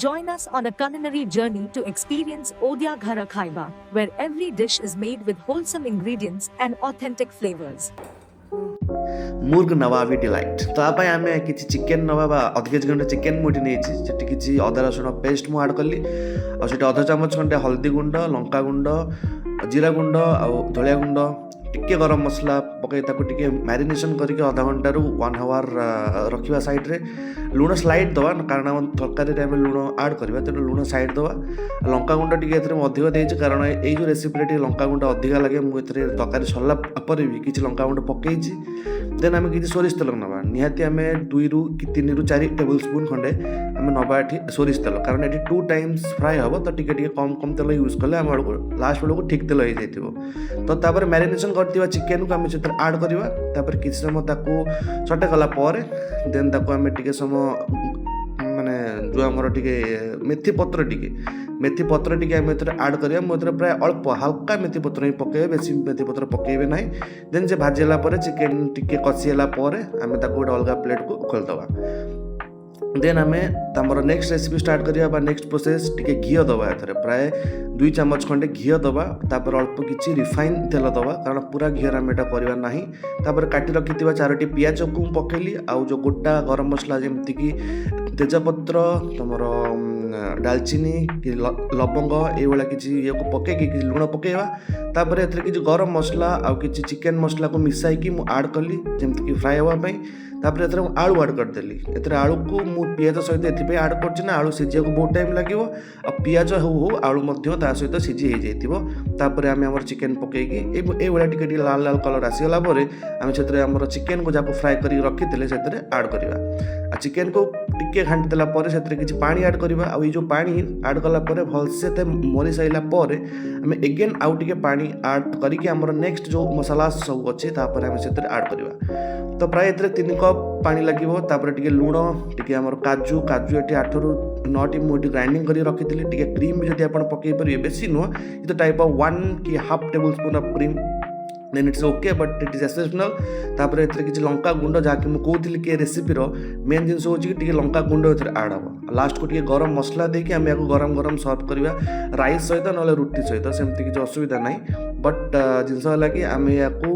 Join us on a culinary journey to experience Odia ghara khaiba, where every dish is made with wholesome ingredients and authentic flavors. Murgh Nawabi Delight तो आप आम कि chicken नवा अध के खंडे chicken मुठी नहीं कि अदा रसुण पेस्ट मुझे आड कली आठ अध चामच खंडे हल्दी गुंड लंका गुंड जीरा गुंड धलिया गुंड टिके गरम मसला पकई टे मैरिनेशन करके आधा घंटा रु 1 आवर रखा साइड रे लुण स्लाइड दवा कारण तरकारी आम लुण आड करवा तेणु लुण साइड दवा लंका गुंड टी अधिक देती कारण यू रेसिपी लंका गुंड अधिक लगे मुझे तरकारी सरला पर भी किसी लंका गुंड पकई देन आम कि सोरिष तेल नवा निहाती आम 2 रु 3 रु 4 टेबल स्पून खंडे आम नवा ये सोरिष तेल कारण ये 2 टाइम्स फ्राए हम तो टे कम कम तेल यूज कले आम लास्ट बेलू ठीक तेल हो जाइए तो तापर मैरिनेशन करथिबा चिकेन को आम से आड करवा किसी समय ताको सटे गला देन ताको आम टे समय माने जो आमर टे मेथी पत्र टी आम आड करा मुझे प्राय अल्प हल्का मेथी पत्र ही पकड़े बेसी मेथी पत्र पकड़े ना देन से भाजीला चिकेन टी कषिला आम गोटे अलग प्लेट को खोलदे देन आम तमर नेक्स्ट रेसिपी स्टार्ट करिया नेक्स्ट प्रोसेस टी घी दबा एथरे प्राय 2 चामच खंडे घी दबा तापर अल्प किसी रिफाइन तेल दबा कारण पूरा घी आम एटा करवा नहीं तापर काटी रखि 4टी पियाज को पकेली आउ जो गोटा गरम मसला जमती कि तेजपत्र तुमर डालचीनी कि लवंग ये किसी ये को पकईकि लुण पकेवा तापर एथरे किसी गरम मसला आउ किसी चिकेन मसला को मिसाई मु आड कली जमती कि फ्राए होगा तापर एथरे आलू आड करदेली एथरे आलू को मु पियाज सहित एथि आड करछि आलू सिझिया को बहुत टाइम लागिवो आ पियाज हो आलू मध्य ता सहित सिझी हो जाइतिबो तापर आमे हमर चिकेन पकेकी ए वाला टिके लाल लाल कलर आसीगला परे आमे सेतरे हमर चिकेन को जाको फ्राई करी रखिथिले सेतरे आड करबा आ चिकेन को टिके घांटी देला परे सेतरे किछि पानी आड करबा आ ई जो पानी आड कला परे भलसे ते मरी साइला परे आमे अगेन आउ टिके पानी आड करिके हमर नेक्स्ट जो मसाला सब अछि तापर आमे सेतरे आड करबा तो प्राय एतरे 3 कप पानी लगिवो तापर टिके लुण टिके हमर काजू एटी 8 रु 9 टी मुझे ग्राइंडिंग करी रखिथिले टिके क्रीम भी जदि आपण पकई परिबे बेसी नुह इज द टाइप ऑफ 1 की half tablespoon of cream then it's okay but it is exceptional तापर एथरे किछि लंका गुंड जाकि मु कहूतिली के रेसिपी रो मेन जिंस होछि कि टिके लंका गुंड एथरे ऐड हबो लास्ट को टिके गरम मसला देके हम याको गरम गरम सर्व करबा राइस सहित नले रोटी सहित सेमति किछि असुविधा नै बट जिंस होला कि हम याको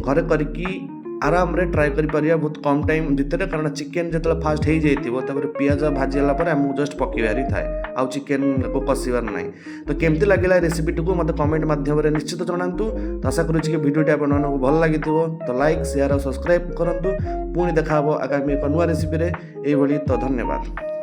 घरे करकी आराम रे ट्राई करि परिया बहुत कम टाइम भितर कारण चिकेन जतला फास्ट हो जाइतिबो तापर पियाज भाजीला पर हम जस्ट पकेबारी थाए आउ चिकेन को कसिबार नाही तो केमती लागिला रेसिपी को मते कमेंट माध्यम रे निश्चित जणांतु तो आशा करूछि कि वीडियोटी आपन को भल लागितिबो तो लाइक शेयर और सब्सक्राइब करंतु पुणी देखा हबो आगामी एक नुवा रेसिपी रे एई भली तो धन्यवाद।